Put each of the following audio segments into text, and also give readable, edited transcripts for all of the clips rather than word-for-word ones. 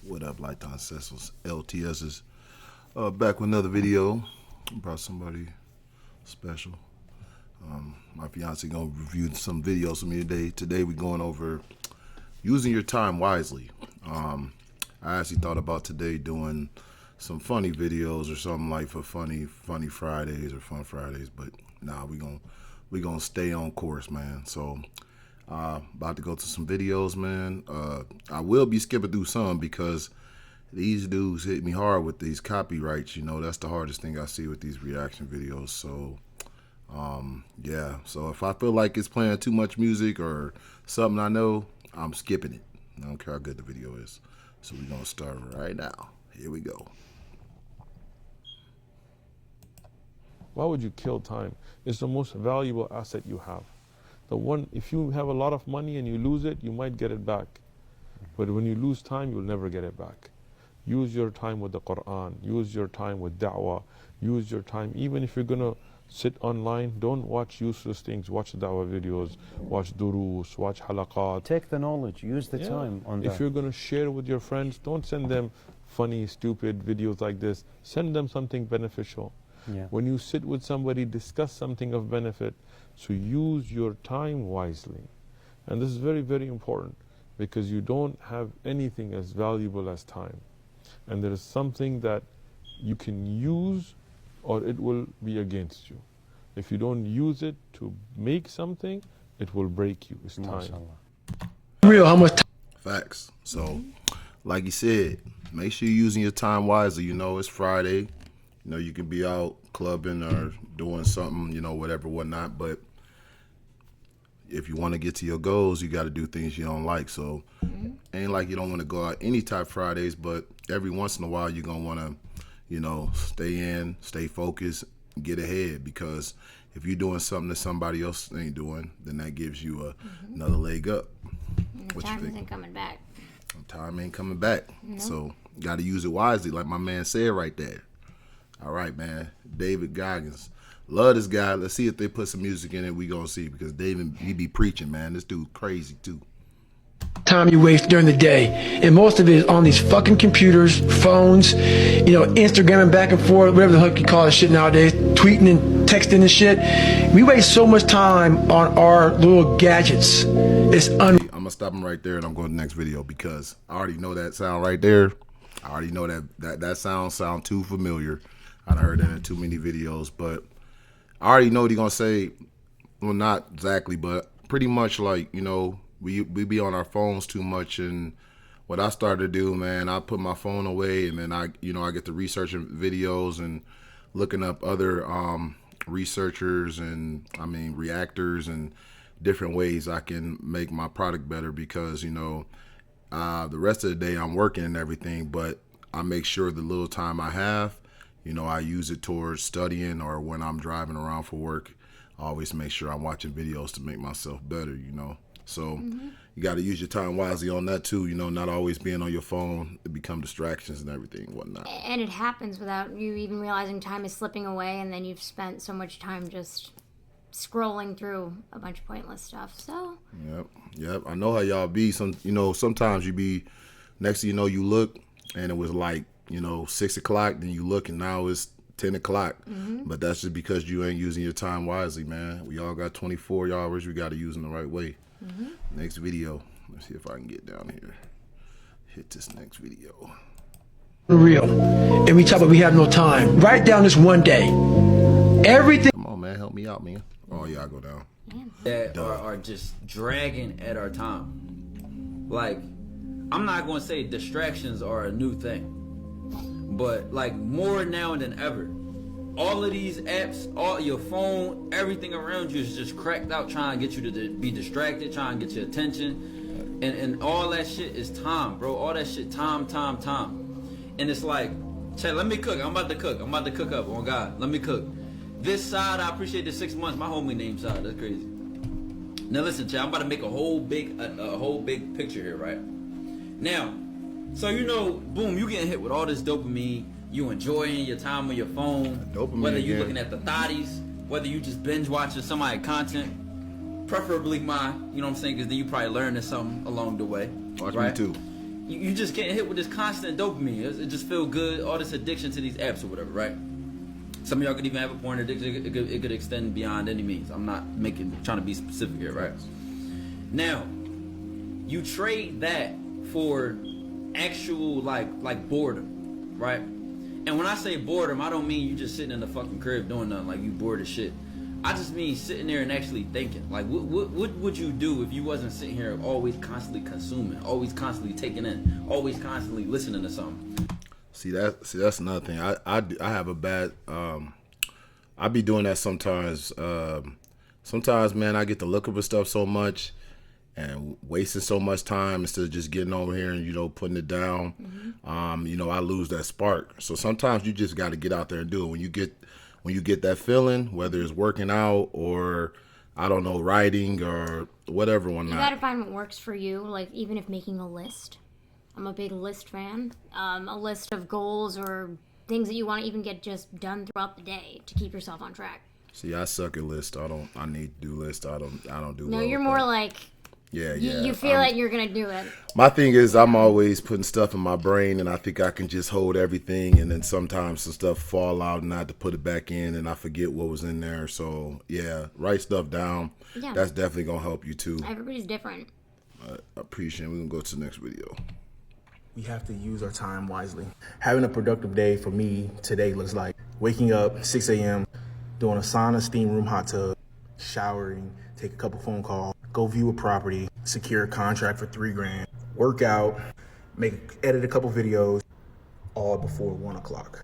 What up, Lifetimesuccess LTS's back with another video. Brought somebody special. My fiance gonna review some videos of me today. Today we're going over using your time wisely. I actually thought about today doing some funny videos or something like for funny Fridays or fun Fridays, but nah, we gonna stay on course, man. So about to go to some videos, man. I will be skipping through some because these dudes hit me hard with these copyrights. You know, that's the hardest thing I see with these reaction videos. So yeah, so if I feel like it's playing too much music or something I know, I'm skipping it. I don't care how good the video is. So we're gonna start right now. Here we go. Why would you kill time? It's the most valuable asset you have. The one, if you have a lot of money and you lose it, you might get it back. But when you lose time, you'll never get it back. Use your time with the Quran. Use your time with da'wah. Use your time, even if you're gonna sit online, don't watch useless things. Watch da'wah videos, watch durus, watch halaqat. Take the knowledge, use the time on that. If you're gonna share with your friends, don't send them funny, stupid videos like this. Send them something beneficial. Yeah. When you sit with somebody, discuss something of benefit. So use your time wisely. And this is very, very important because you don't have anything as valuable as time. And there is something that you can use or it will be against you. If you don't use it to make something, it will break you. It's time. Real, how much time? Facts. So, like you said, make sure you're using your time wisely. You know, it's Friday. You know, you can be out clubbing or doing something, you know, whatever, whatnot. But if you want to get to your goals, you got to do things you don't like. So, ain't like you don't want to go out any type Fridays, but every once in a while, you're going to want to, you know, stay in, stay focused, get ahead. Because if you're doing something that somebody else ain't doing, then that gives you another leg up. What Time you think? isn't coming back. Time ain't coming back. So, got to use it wisely, like my man said right there. All right, man. David Goggins. Love this guy. Let's see if they put some music in it. We gonna see, because David, he be preaching, man. This dude crazy too. Time you waste during the day, and most of it is on these fucking computers, phones, you know, Instagramming back and forth, whatever the heck you call this shit nowadays, tweeting and texting and shit. We waste so much time on our little gadgets. It's I'm gonna stop him right there, and I'm going to the next video because I already know that sound right there. I already know that sound too familiar. I heard that in too many videos, but I already know what he's gonna say. Well, not exactly, but pretty much like, you know, we be on our phones too much. And what I started to do, man, I put my phone away, and then I get to researching videos and looking up other researchers and reactors and different ways I can make my product better. Because, you know, the rest of the day I'm working and everything, but I make sure the little time I have, you know, I use it towards studying, or when I'm driving around for work, I always make sure I'm watching videos to make myself better, you know. So you got to use your time wisely on that too, you know, not always being on your phone. It become distractions and everything and whatnot. And it happens without you even realizing time is slipping away, and then you've spent so much time just scrolling through a bunch of pointless stuff. So Yep. I know how y'all be. Sometimes you be, next thing you know, you look and it was like, you know, 6 o'clock, then you look and now it's 10 o'clock. But that's just because you ain't using your time wisely, man. We all got 24 hours. We got to use them the right way. Next video. Let's see if I can get down here. Hit this next video. real. And we talk about we have no time. Write down this one day. Everything. Come on, man. Help me out, man. Oh, yeah, I go down. That are just dragging at our time. Like, I'm not going to say distractions are a new thing, but like more now than ever. All of these apps, all your phone, everything around you is just cracked out trying to get you to be distracted, trying to get your attention. And all that shit is time, bro. All that shit, time. And it's like, Chad, let me cook. I'm about to cook up, on God. Let me cook. This side, I appreciate the 6 months. My homie named side. That's crazy. Now listen, Chad, I'm about to make a whole big picture here, right? Now, so you know, boom, you getting hit with all this dopamine. You enjoying your time on your phone. Dopamine, whether you looking at the thotties, whether you just binge watching somebody content, preferably mine. You know what I'm saying? Because then you probably learning something along the way. Watch right? me too. you just getting hit with this constant dopamine. It just feel good. All this addiction to these apps or whatever, right? Some of y'all could even have a porn addiction. It could extend beyond any means. I'm not trying to be specific here, right? Now, you trade that for actual like boredom, right? And when I say boredom, I don't mean you just sitting in the fucking crib doing nothing, like you bored as shit. I just mean sitting there and actually thinking. Like, what would you do if you wasn't sitting here always constantly consuming, always constantly taking in, always constantly listening to something? See that's another thing. I have a bad I be doing that sometimes. Sometimes, man, I get to look up at stuff so much and wasting so much time instead of just getting over here and, you know, putting it down. You know, I lose that spark. So sometimes you just got to get out there and do it. When you get that feeling, whether it's working out or, I don't know, writing or whatever. You gotta find what works for you. Like, even if making a list. I'm a big list fan. A list of goals or things that you want to even get just done throughout the day to keep yourself on track. See, I suck at lists. I need to do lists. I don't do. No, well you're with more that. like. Yeah. You feel like you're gonna do it. My thing is, I'm always putting stuff in my brain, and I think I can just hold everything, and then sometimes some stuff fall out, and I have to put it back in, and I forget what was in there. So yeah, write stuff down. Yeah. That's definitely gonna help you too. Everybody's different. I appreciate it. We're gonna go to the next video. We have to use our time wisely. Having a productive day for me today looks like waking up 6 a.m., doing a sauna, steam room, hot tub, showering, take a couple phone calls, go view a property, secure a contract for $3,000, work out, edit a couple videos, all before 1 o'clock.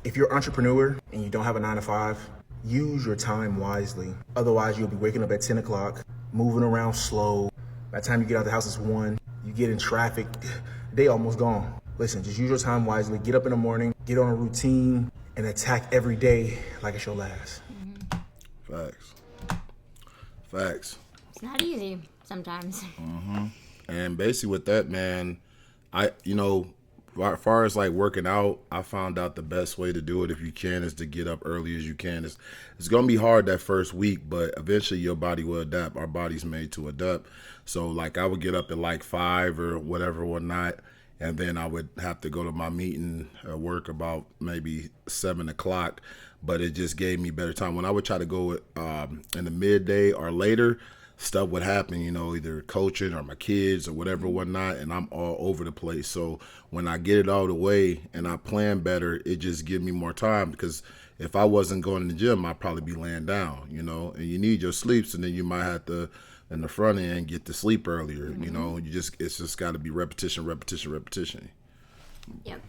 If you're an entrepreneur and you don't have a 9 to 5, use your time wisely. Otherwise, you'll be waking up at 10 o'clock, moving around slow. By the time you get out the house, it's 1. You get in traffic, day almost gone. Listen, just use your time wisely. Get up in the morning, get on a routine, and attack every day like it's your last. Facts. It's not easy sometimes. And basically with that, man, as far as like working out, I found out the best way to do it, if you can, is to get up early as you can. It's gonna be hard that first week, but eventually your body will adapt. Our body's made to adapt. So like I would get up at like 5 or whatnot, and then I would have to go to my meeting at work about maybe 7 o'clock. But it just gave me better time. When I would try to go in the midday or later, stuff would happen, you know, either coaching or my kids or whatever, whatnot, and I'm all over the place. So when I get it all the way and I plan better, it just gives me more time, because if I wasn't going to the gym, I'd probably be laying down, you know, and you need your sleeps, and then you might have to, in the front end, get to sleep earlier, you know, it's just got to be repetition. Yep.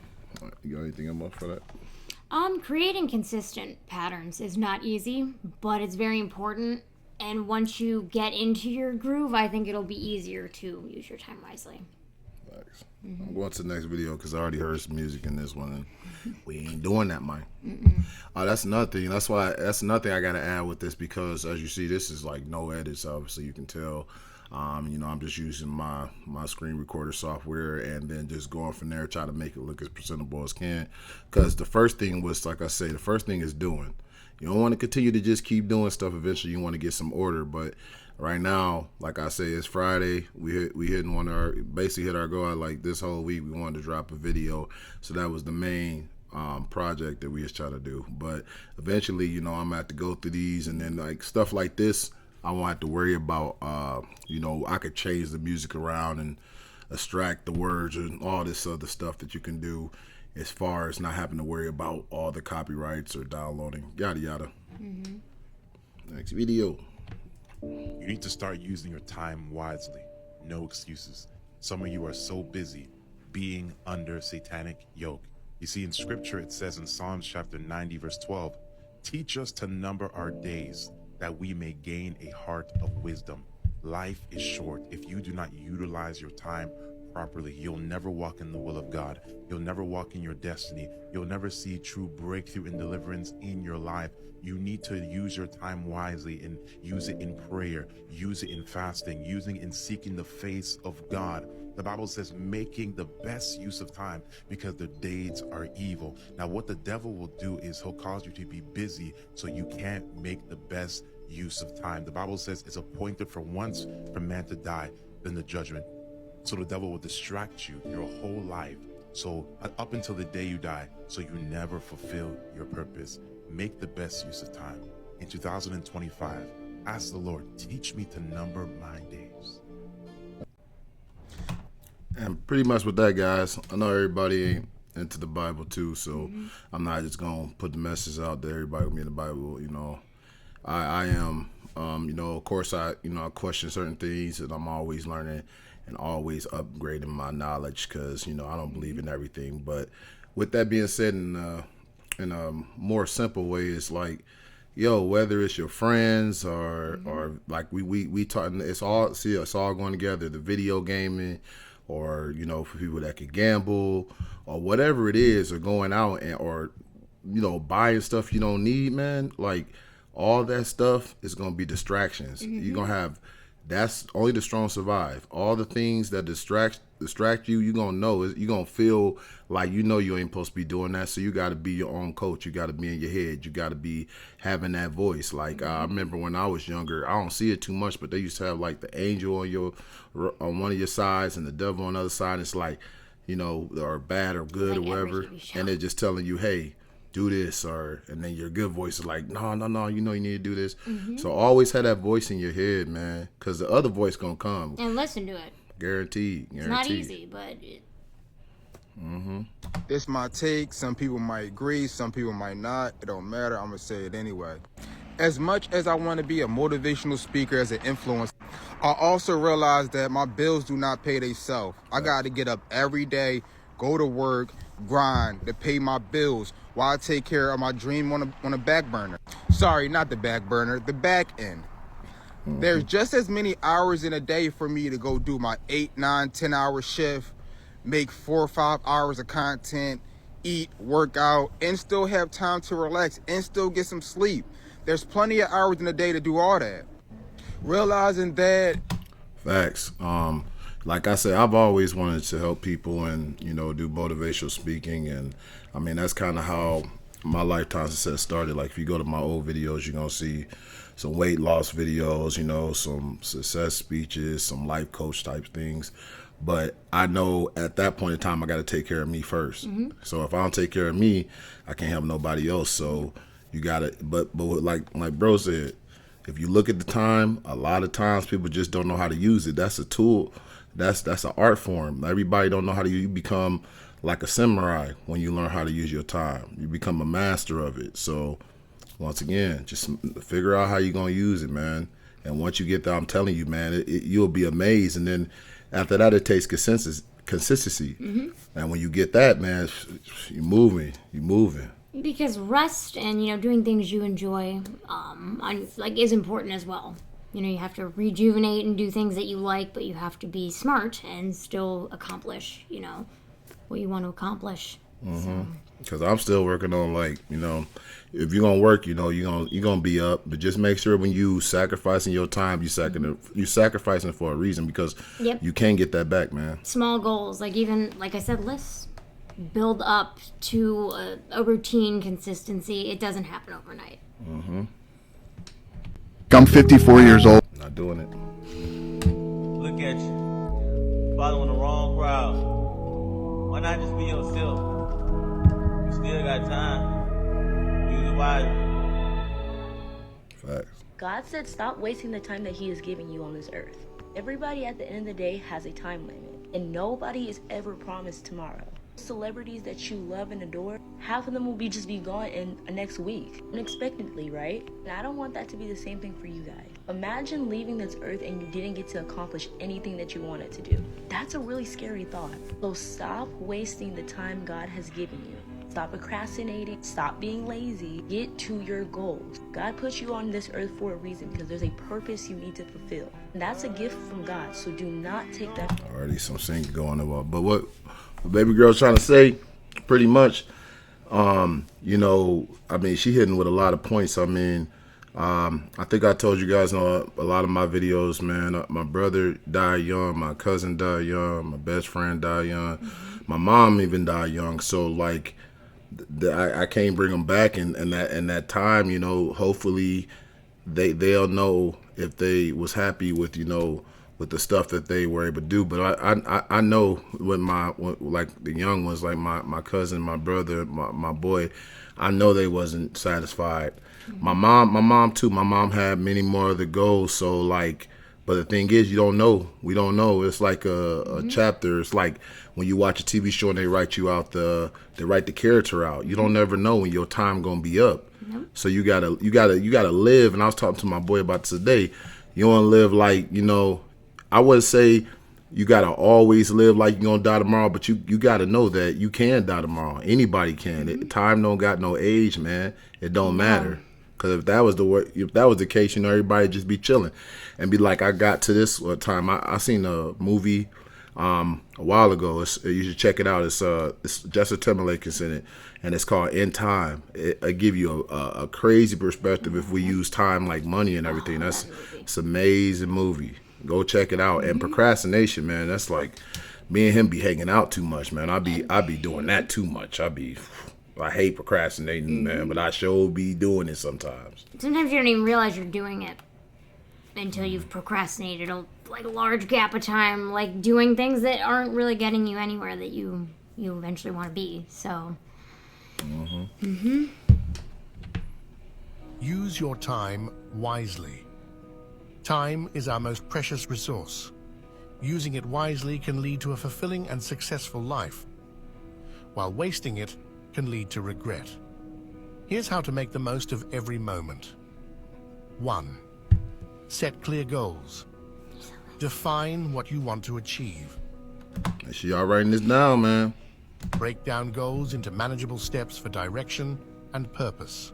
You got anything else for that? Creating consistent patterns is not easy, but it's very important. And once you get into your groove, I think it'll be easier to use your time wisely. Thanks. I'm going to the next video because I already heard some music in this one, and we ain't doing that, Mike. That's another thing. That's another thing I got to add with this, because as you see, this is like no edits. Obviously, you can tell. You know, I'm just using my screen recorder software, and then just going from there, try to make it look as presentable as can. Because the first thing was, like I say, the first thing is doing. You don't want to continue to just keep doing stuff. Eventually, you want to get some order. But right now, like I say, it's Friday. We basically hit our goal. Like this whole week, we wanted to drop a video. So that was the main project that we was trying to do. But eventually, you know, I'm gonna have to go through these, and then like stuff like this, I won't have to worry about. You know, I could change the music around and extract the words and all this other stuff that you can do, as far as not having to worry about all the copyrights or downloading, yada yada. Next video. You need to start using your time wisely. No excuses. Some of you are so busy being under satanic yoke. You see, in scripture, it says in Psalms chapter 90, verse 12, teach us to number our days, that we may gain a heart of wisdom. Life is short. If you do not utilize your time properly, you'll never walk in the will of God. You'll never walk in your destiny. You'll never see true breakthrough and deliverance in your life. You need to use your time wisely and use it in prayer, use it in fasting, using it in seeking the face of God. The Bible says making the best use of time, because the days are evil. Now, what the devil will do is he'll cause you to be busy so you can't make the best use of time. The Bible says it's appointed for once for man to die, then the judgment. So the devil will distract you your whole life. So up until the day you die, so you never fulfill your purpose. Make the best use of time. In 2025, ask the Lord, teach me to number my days. And pretty much with that, guys, I know everybody ain't into the Bible too, so I'm not just gonna put the message out there. Everybody gonna be in the Bible, you know. I am, you know. Of course, I question certain things, and I'm always learning and always upgrading my knowledge, because you know I don't believe in everything. But with that being said, in a more simple way, it's like, yo, whether it's your friends or like we talk, it's all going together. The video gaming, or you know, for people that can gamble or whatever it is, or going out or you know, buying stuff you don't need, man. Like all that stuff is gonna be distractions. You're gonna have, that's only the strong survive. All the things that distract you, you're gonna know, you're gonna feel like you know you ain't supposed to be doing that. So you gotta be your own coach. You gotta be in your head. You gotta be having that voice. Like I remember when I was younger, I don't see it too much, but they used to have like the angel on one of your sides and the devil on the other side. It's like, you know, or bad or good, like, or whatever, and they're just telling you, hey, do this, and then your good voice is like, no, you know you need to do this. So always have that voice in your head, man, because the other voice gonna come. And listen to it. Guaranteed. It's not easy, but It's my take. Some people might agree, some people might not. It don't matter. I'm gonna say it anyway. As much as I want to be a motivational speaker, as an influencer, I also realize that my bills do not pay themselves. I got to get up every day, go to work, grind to pay my bills while I take care of my dream on a back burner. Sorry, not the back burner, the back end. There's just as many hours in a day for me to go do my 8, 9, 10-hour shift, make 4 or 5 hours of content, eat, work out, and still have time to relax and still get some sleep. There's plenty of hours in a day to do all that. Realizing that. Facts. Like I said, I've always wanted to help people and, you know, do motivational speaking. And I mean, that's kind of how my Lifetime Success started. Like if you go to my old videos, you're going to see some weight loss videos, you know, some success speeches, some life coach type things. But I know at that point in time, I got to take care of me first. So if I don't take care of me, I can't help nobody else. So you got to, but like bro said, if you look at the time, a lot of times people just don't know how to use it. That's a tool. That's an art form. Everybody don't know how to use it. You become like a samurai when you learn how to use your time. You become a master of it. So once again, just figure out how you're going to use it, man. And once you get there, I'm telling you, man, you'll be amazed. And then after that, it takes consistency. And when you get that, man, you're moving. because rest and, you know, doing things you enjoy, like, is important as well. You know, you have to rejuvenate and do things that you like, but you have to be smart and still accomplish, you know, what you want to accomplish. Because I'm still working on, like, you know, if you're gonna work, you know, you're gonna be up, but just make sure when you sacrificing your time, you sacrificing for a reason, because you can't get that back, man. Small goals, like, even like I said, lists build up to a routine consistency. It doesn't happen overnight. I'm 54 years old. Not doing it. Look at you, following the wrong crowd. Why not just be yourself? You still got time. Use it wisely. Facts. God said stop wasting the time that he is giving you on this earth. Everybody at the end of the day has a time limit, and nobody is ever promised tomorrow. Celebrities that you love and adore, half of them will just be gone in next week, unexpectedly, right? And I don't want that to be the same thing for you guys. Imagine leaving this earth and you didn't get to accomplish anything that you wanted to do. That's a really scary thought. So stop wasting the time God has given you. Stop procrastinating, stop being lazy, get to your goals. God put you on this earth for a reason, because there's a purpose you need to fulfill. And that's a gift from God, so do not take that. Already some sync going on, but what baby girl's trying to say, pretty much, you know, I mean, she hitting with a lot of points. I mean, I think I told you guys on a lot of my videos, man, my brother died young, my cousin died young, my best friend died young, my mom even died young. So, like, I can't bring them back in that time, you know. Hopefully they'll know if they was happy with, you know, with the stuff that they were able to do. But I know with like the young ones, like my cousin, my brother, my boy, I know they wasn't satisfied. My mom too. My mom had many more other goals. So like, but the thing is, you don't know. We don't know. It's like a chapter. It's like when you watch a TV show and they write you out they write the character out. You don't never know when your time gonna be up. So you gotta live. And I was talking to my boy about this today. You want to live like, you know, I wouldn't say you gotta always live like you're gonna die tomorrow, but you gotta know that you can die tomorrow. Anybody can. Time don't got no age, man. It don't matter. Because if that was the case, you know, everybody just be chilling and be like, I got to this time. I seen a movie a while ago. You should check it out. It's Justin Timberlake is in it, and it's called In Time. It give you a crazy perspective if we use time like money and everything. It's an amazing movie. Go check it out. And procrastination, man, that's like me and him be hanging out too much, man. I be doing that too much. I hate procrastinating, man, but I sure be doing it sometimes. Sometimes you don't even realize you're doing it until you've procrastinated a large gap of time, like doing things that aren't really getting you anywhere that you eventually want to be. So. Use your time wisely. Time is our most precious resource. Using it wisely can lead to a fulfilling and successful life, while wasting it can lead to regret. Here's how to make the most of every moment. 1. Set clear goals. Define what you want to achieve. Make sure y'all writing this down, man. Break down goals into manageable steps for direction and purpose.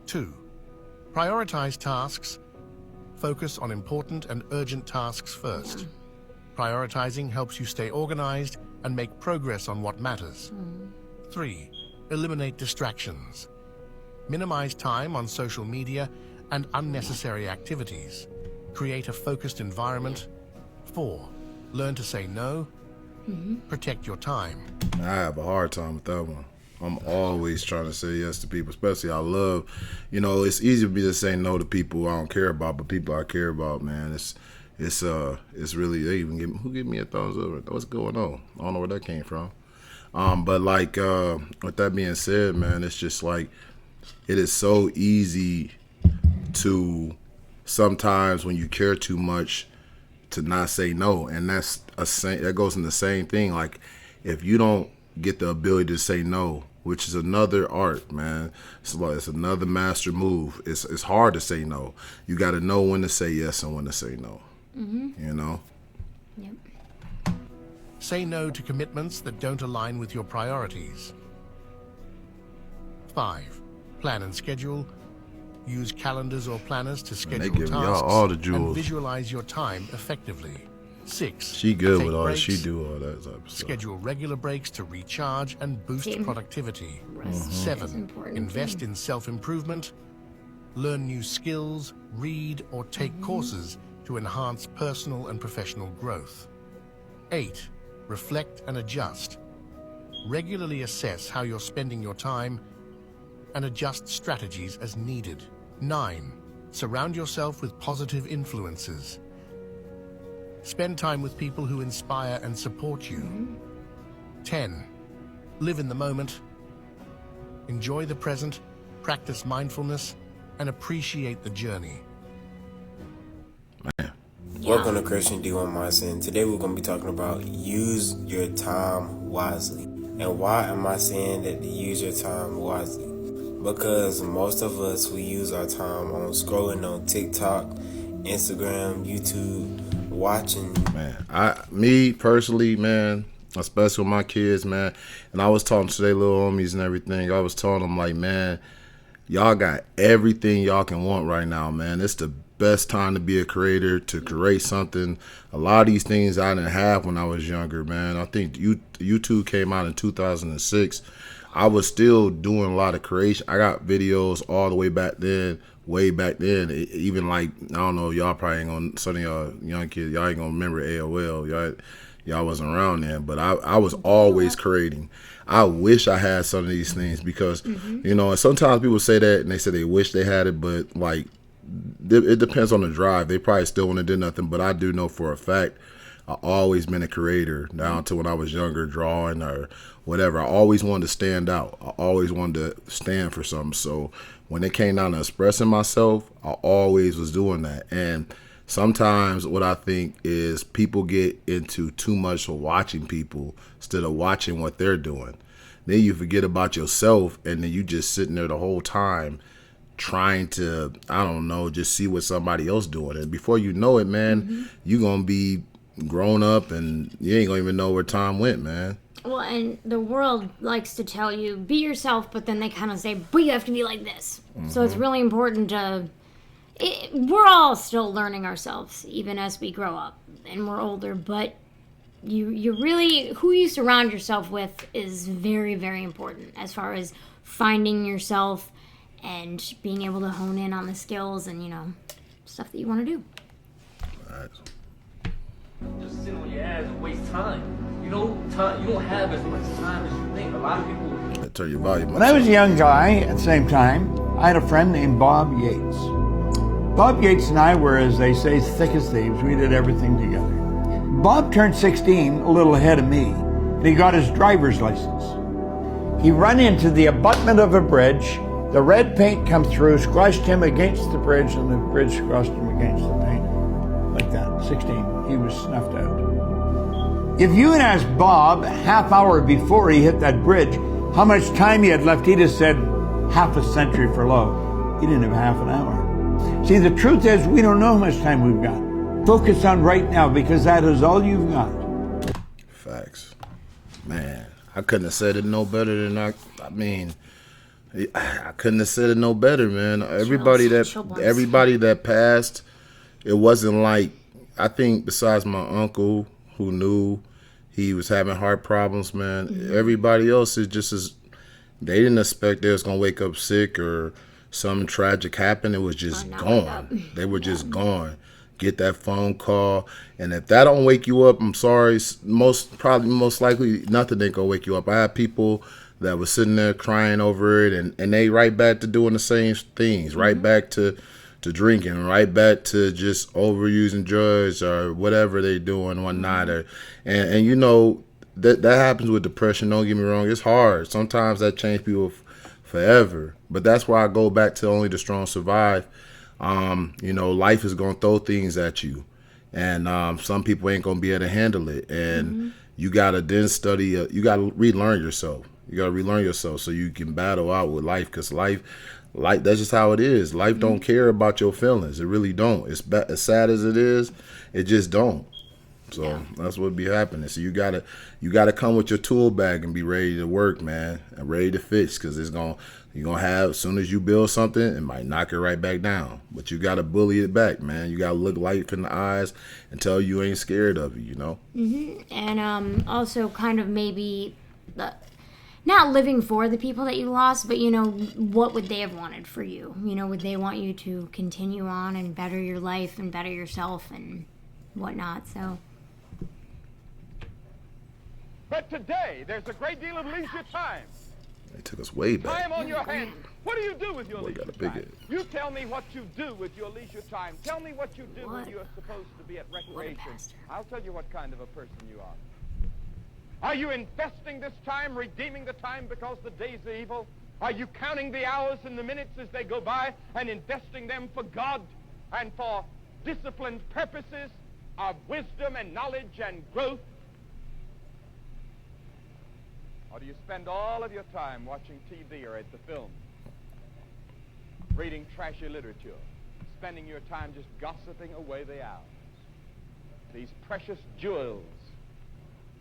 2. Prioritize tasks. Focus on important and urgent tasks first. Prioritizing helps you stay organized and make progress on what matters. 3. Eliminate distractions. Minimize time on social media and unnecessary activities. Create a focused environment. 4. Learn to say no. Protect your time. I have a hard time with that one. I'm always trying to say yes to people, especially I love, you know, it's easy for me to say no to people I don't care about, but people I care about, man, it's really, they even who give me a thumbs up? What's going on? I don't know where that came from. But like, with that being said, man, it's just like, it is so easy to sometimes when you care too much to not say no. And that goes in the same thing. Like if you don't get the ability to say no, which is another art, man. It's another master move. It's hard to say no. You got to know when to say yes and when to say no. You know? Yep. Say no to commitments that don't align with your priorities. 5. Plan and schedule. Use calendars or planners to schedule tasks all the jewels. and visualize your time effectively. 6. She good Take with all that. breaks. She do all that type of stuff. Schedule regular breaks to recharge and boost productivity. Rest is 7. important, Invest too. in self-improvement. Learn new skills, read or take courses to enhance personal and professional growth. 8. Reflect and adjust. Regularly assess how you're spending your time and adjust strategies as needed. 9. Surround yourself with positive influences. Spend time with people who inspire and support you. 10. Live in the moment. Enjoy the present, practice mindfulness, and appreciate the journey. Welcome to Christian D1 Mindset. Today we're going to be talking about use your time wisely. And why am I saying that to use your time wisely? Because most of us, we use our time on scrolling on TikTok, Instagram, YouTube, watching. Man, me personally, man, especially with my kids, man, and I was talking to their little homies and everything. I was telling them, like, man, y'all got everything y'all can want right now, man. It's the best time to be a creator, to create something. A lot of these things I didn't have when I was younger, man. I think YouTube came out in 2006. I was still doing a lot of creation. I got videos all the way back then, even like, I don't know, y'all probably ain't gonna, some of y'all young kids, y'all ain't gonna remember AOL. Y'all wasn't around then, but I was always creating. I wish I had some of these things because, you know, and sometimes people say that and they say they wish they had it, but like, it depends on the drive. They probably still wouldn't have did nothing, but I do know for a fact I always been a creator down to when I was younger, drawing or whatever. I always wanted to stand out. I always wanted to stand for something. So when it came down to expressing myself, I always was doing that. And sometimes what I think is people get into too much of watching people instead of watching what they're doing. Then you forget about yourself, and then you just sitting there the whole time trying to, I don't know, just see what somebody else doing. And before you know it, man, you're going to be grown up and you ain't going to even know where time went, man. Well, and the world likes to tell you, be yourself, but then they kind of say, but you have to be like this. So it's really important to... we're all still learning ourselves, even as we grow up and we're older, but you really... who you surround yourself with is very, very important as far as finding yourself and being able to hone in on the skills and, you know, stuff that you want to do. Right. Just sit on your ass and waste time. You don't have as much time as you think. A lot of people... Turn your volume. When I was a young guy, at the same time, I had a friend named Bob Yates. Bob Yates and I were, as they say, thick as thieves. We did everything together. Bob turned 16 a little ahead of me, and he got his driver's license. He ran into the abutment of a bridge. The red paint come through, squashed him against the bridge, and the bridge squashed him against the paint. Like that, 16. He was snuffed out. If you had asked Bob a half hour before he hit that bridge how much time he had left, he'd have said half a century for low. He didn't have half an hour. See, the truth is we don't know how much time we've got. Focus on right now, because that is all you've got. Facts. Man, I couldn't have said it no better than I mean, I couldn't have said it no better, man. Everybody that passed, it wasn't like, I think besides my uncle who knew he was having heart problems, man, everybody else is just as, they didn't expect they was going to wake up sick or something tragic happened. It was just gone. They were just gone. Get that phone call, and if that don't wake you up, I'm sorry, most likely nothing ain't gonna wake you up. I had people that was sitting there crying over it, and they right back to doing the same things, right back to drinking, right back to just overusing drugs or whatever they doing whatnot. And you know that happens with depression. Don't get me wrong, it's hard. Sometimes that change people forever, but that's why I go back to only the strong survive. You know, life is going to throw things at you, and some people ain't going to be able to handle it. And you got to then study, you got to relearn yourself. You got to relearn yourself so you can battle out with life, because life, that's just how it is. Life don't care about your feelings. It really don't. It's as sad as it is, it just don't. So that's what be happening. So you gotta come with your tool bag and be ready to work, man, and ready to fix, because you're gonna have, as soon as you build something, it might knock it right back down. But you gotta bully it back, man. You gotta look life in the eyes and tell you ain't scared of it, you know? And also kind of maybe not living for the people that you lost, but, you know, what would they have wanted for you? You know, would they want you to continue on and better your life and better yourself and whatnot? So... But today, there's a great deal of leisure time. They took us way back. Time on your hands. What do you do with your leisure time? Head. You tell me what you do with your leisure time. Tell me what you do when you're supposed to be at recreation. I'll tell you what kind of a person you are. Are you investing this time, redeeming the time because the days are evil? Are you counting the hours and the minutes as they go by and investing them for God and for disciplined purposes of wisdom and knowledge and growth? Or do you spend all of your time watching TV or at the film, reading trashy literature, spending your time just gossiping away the hours? These precious jewels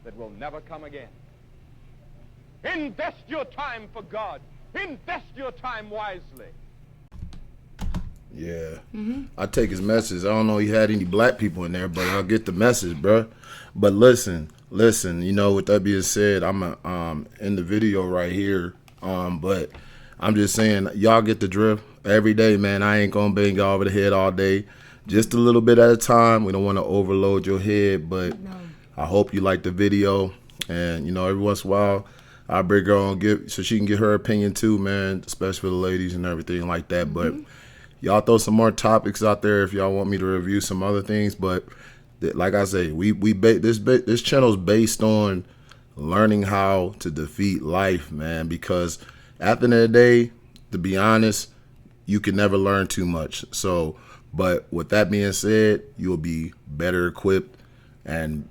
that will never come again. Invest your time for God. Invest your time wisely. Yeah. I take his message. I don't know if he had any black people in there, but I'll get the message, bro. But listen, you know, with that being said, I'm in the video right here, but I'm just saying, y'all get the drift. Every day, man, I ain't gonna bang y'all over the head all day. Just a little bit at a time. We don't want to overload your head, but I hope you like the video. And, you know, every once in a while, I'll bring her on so she can get her opinion too, man, especially for the ladies and everything like that. But y'all throw some more topics out there if y'all want me to review some other things. But like I say, this channel's based on learning how to defeat life, man. Because at the end of the day, to be honest, you can never learn too much. So, but with that being said, you'll be better equipped. And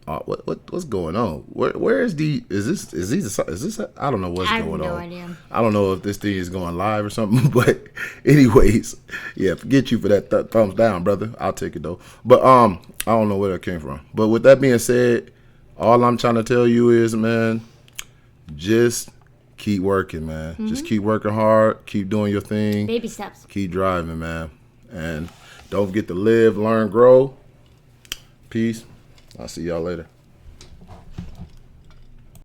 what's going on? Where is this? I don't know what's going on. I have no idea. I don't know if this thing is going live or something. But anyways, yeah, forget you for that thumbs down, brother. I'll take it though. But I don't know where that came from. But with that being said, all I'm trying to tell you is, man, just keep working, man. Mm-hmm. Just keep working hard. Keep doing your thing. Baby steps. Keep driving, man. And don't forget to live, learn, grow. Peace. I'll see y'all later.